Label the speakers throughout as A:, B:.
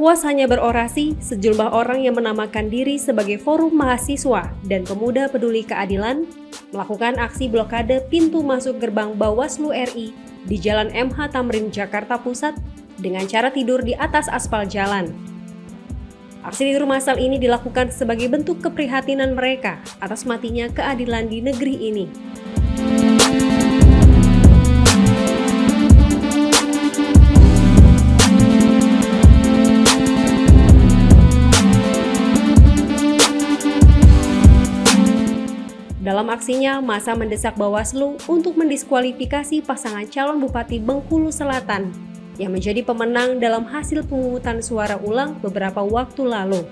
A: puas hanya berorasi, sejumlah orang yang menamakan diri sebagai Forum Mahasiswa dan Pemuda Peduli Keadilan melakukan aksi blokade pintu masuk gerbang Bawaslu RI di Jalan MH Tamrin, Jakarta Pusat dengan cara tidur di atas aspal jalan. Aksi tidur massal ini dilakukan sebagai bentuk keprihatinan mereka atas matinya keadilan di negeri ini. Dalam aksinya, massa mendesak Bawaslu untuk mendiskualifikasi pasangan calon Bupati Bengkulu Selatan yang menjadi pemenang dalam hasil pemungutan suara ulang beberapa waktu lalu.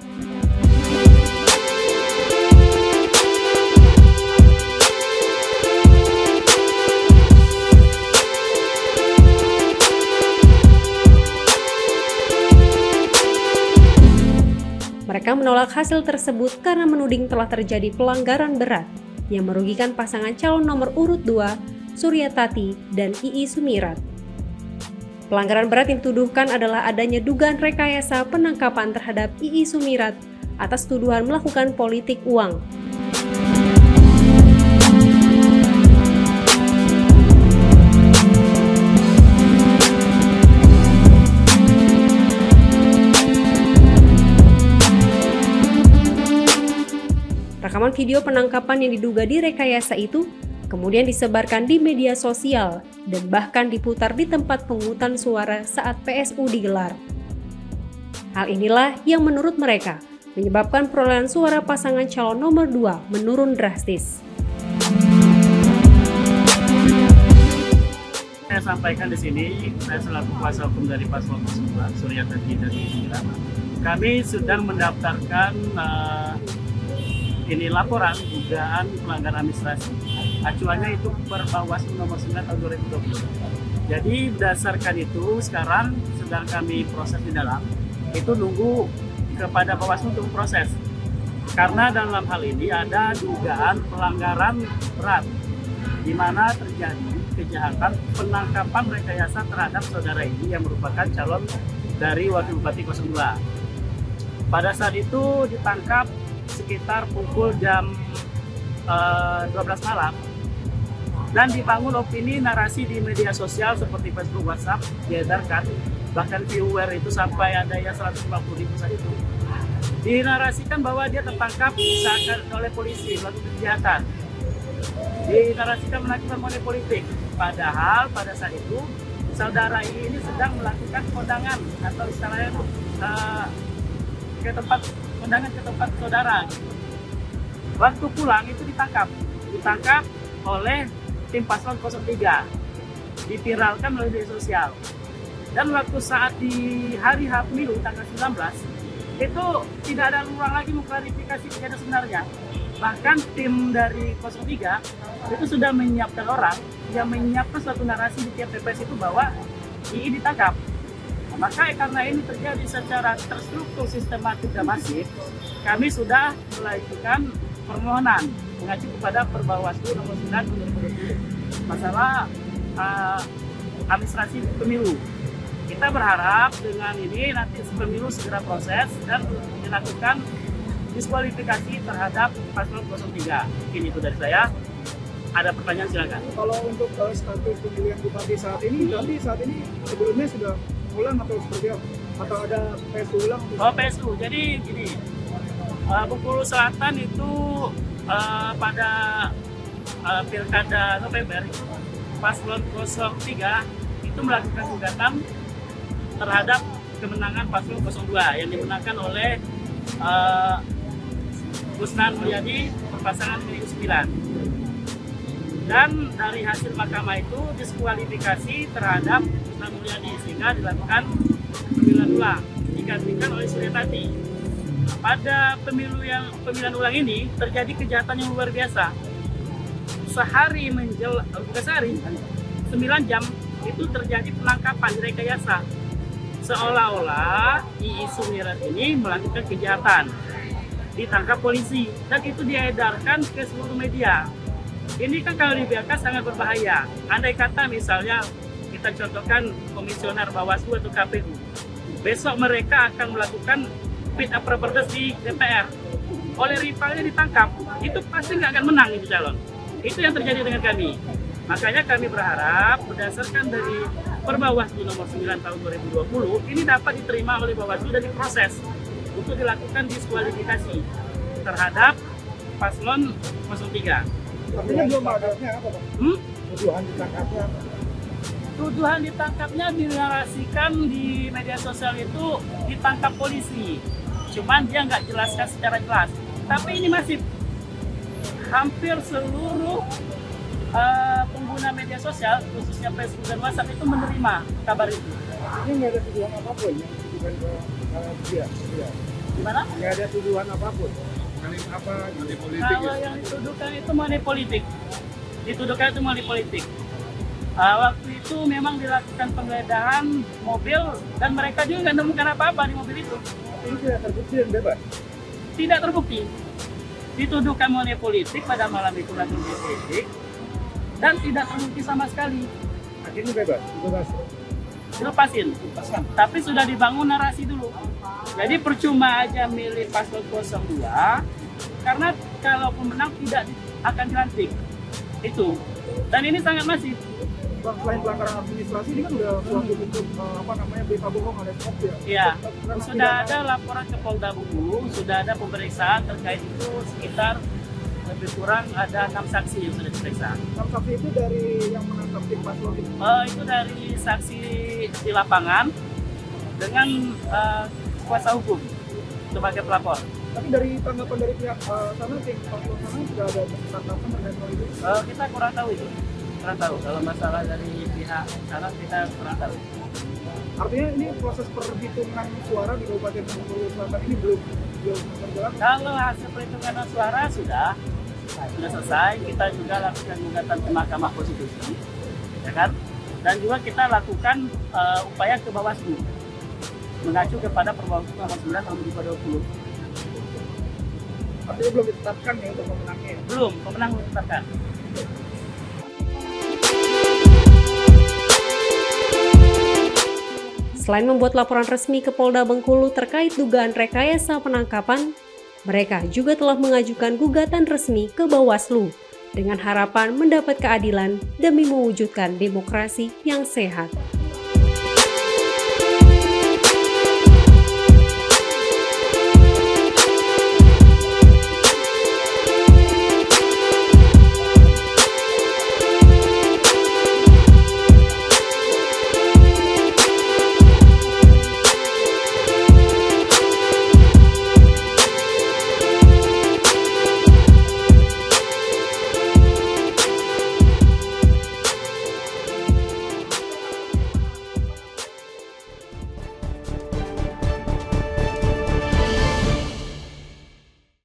A: Mereka menolak hasil tersebut karena menuding telah terjadi pelanggaran berat yang merugikan pasangan calon nomor urut 2, Suryatati dan Ii Sumirat. Pelanggaran berat yang dituduhkan adalah adanya dugaan rekayasa penangkapan terhadap Ii Sumirat atas tuduhan melakukan politik uang. Rekaman video penangkapan yang diduga direkayasa itu kemudian disebarkan di media sosial dan bahkan diputar di tempat pemungutan suara saat PSU digelar. Hal inilah yang menurut mereka menyebabkan perolehan suara pasangan calon nomor 2 menurun drastis.
B: Saya sampaikan di sini, saya selaku kuasa hukum dari Paslon 2, Suryatati dan Ii Sumirat. Kami sedang mendaftarkan laporan dugaan pelanggaran administrasi. Acuannya itu per Bawaslu nomor 9 tahun 2020. Jadi berdasarkan itu sekarang sedang kami proses di dalam. Itu nunggu kepada Bawaslu untuk proses. Karena dalam hal ini ada dugaan pelanggaran berat di mana terjadi kejahatan penangkapan rekayasa terhadap saudara ini yang merupakan calon dari Wakil Bupati 02. Pada saat itu ditangkap sekitar pukul jam 12 malam dan dibangun opini narasi di media sosial seperti Facebook, WhatsApp diedarkan, bahkan viewer itu sampai ada yang 150.000 saat itu dinarasikan bahwa dia tertangkap oleh polisi melakukan kejahatan, dinarasikan melakukan money politik, padahal pada saat itu saudara ini sedang melakukan kondangan atau istilahnya ke tempat saudara. Waktu pulang itu ditangkap oleh tim Paslon 03, diviralkan melalui media sosial. Dan waktu saat di hari H pemilu tanggal 19 itu tidak ada ruang lagi mengklarifikasi kejadian sebenarnya. Bahkan tim dari 03 itu sudah menyiapkan orang yang menyiapkan suatu narasi di tiap TPS itu bahwa II ditangkap. Maka karena ini terjadi secara terstruktur, sistematik dan masif, kami sudah melakukan permohonan mengacu kepada Perbawaslu nomor 9 2020 masalah administrasi pemilu. Kita berharap dengan ini nanti pemilu segera proses dan dilakukan diskualifikasi terhadap Paslon 03. Ini itu dari saya. Ada pertanyaan silakan.
C: Kalau untuk status pemilihan bupati saat ini, berarti saat ini sebelumnya sudah ulang atau seperti apa? Atau ada PSU ulang?
B: PSU. Jadi gini, Bengkulu Selatan itu pada Pilkada November, Paslon 03 itu melakukan gugatan terhadap kemenangan Paslon 02 yang dimenangkan oleh Gusnan Mulyadi pasangan Ii Sumirat. Dan dari hasil mahkamah itu diskualifikasi terhadap Gusnan Mulyadi sehingga dilakukan pemilihan ulang digantikan oleh Suryatati. Pada pemilihan ulang ini terjadi kejahatan yang luar biasa. Sehari bukan sehari, 9 jam itu terjadi penangkapan rekayasa. Seolah-olah Ii Sumirat ini melakukan kejahatan, ditangkap polisi dan itu diedarkan ke seluruh media. Ini kan kalau dibiarkan sangat berbahaya. Andai kata misalnya kita contohkan komisioner Bawaslu atau KPU, besok mereka akan melakukan fit and proper test di DPR. Oleh rivalnya ditangkap, itu pasti nggak akan menang itu calon. Itu yang terjadi dengan kami. Makanya kami berharap berdasarkan dari Perbawaslu nomor 9 tahun 2020 ini dapat diterima oleh Bawaslu dan diproses untuk dilakukan diskualifikasi terhadap paslon 03.
C: Artinya belum ada apa, Pak? Tuduhan ditangkapnya apa?
B: Tuduhan ditangkapnya dinarasikan di media sosial itu ditangkap polisi. Cuman dia nggak jelaskan secara jelas. Tapi ini masih hampir seluruh pengguna media sosial, khususnya Facebook dan WhatsApp itu menerima kabar itu.
C: Ini nggak ada tuduhan apapun yang dituduhkan ke dia.
B: Gimana?
C: Nggak ada tuduhan apapun. Money politik.
B: Kalau yang dituduhkan itu money politik. Dituduhkan itu money politik. Waktu itu memang dilakukan penggeledahan mobil dan mereka juga nggak nemukan apa-apa di mobil itu.
C: Ini tidak terbukti dan bebas.
B: Tidak terbukti. Dituduhkan money politik pada malam itu money politik dan tidak terbukti sama sekali.
C: Akhirnya bebas.
B: Dilepasin. Tapi sudah dibangun narasi dulu. Jadi percuma aja milih paslon 02 karena kalau pemenang tidak akan dilantik. Itu. Dan ini sangat masif.
C: Selain pelanggaran administrasi ini kan udah suatu bentuk berita bohong, ada hoax ya.
B: Iya. Sudah ada laporan ke Polda Bengkulu, sudah ada pemeriksaan terkait itu sekitar lebih kurang ada 6 saksi yang sudah diperiksa.
C: 6 saksi itu dari yang menangkap tim paslon itu?
B: Itu dari saksi di lapangan dengan kuasa hukum sebagai pelapor.
C: Tapi dari tanggapan dari pihak sana, tim paslon sana sudah ada tanggapan terkait hal itu?
B: Kita kurang tahu itu. Kurang tahu. Kalau masalah dari pihak sana kita kurang tahu.
C: Artinya ini proses perhitungan suara di Kabupaten Bengkulu Selatan ini belum berjalan?
B: Kalau hasil perhitungan suara sudah selesai, kita juga lakukan gugatan ke Mahkamah Konstitusi, ya kan? Dan juga kita lakukan upaya ke Bawaslu mengacu kepada Perbawaslu nomor 9 tahun 2020.
C: Artinya belum ditetapkan ya untuk pemenangnya?
B: Belum, pemenang belum ditetapkan.
A: Selain membuat laporan resmi ke Polda Bengkulu terkait dugaan rekayasa penangkapan, mereka juga telah mengajukan gugatan resmi ke Bawaslu dengan harapan mendapat keadilan demi mewujudkan demokrasi yang sehat.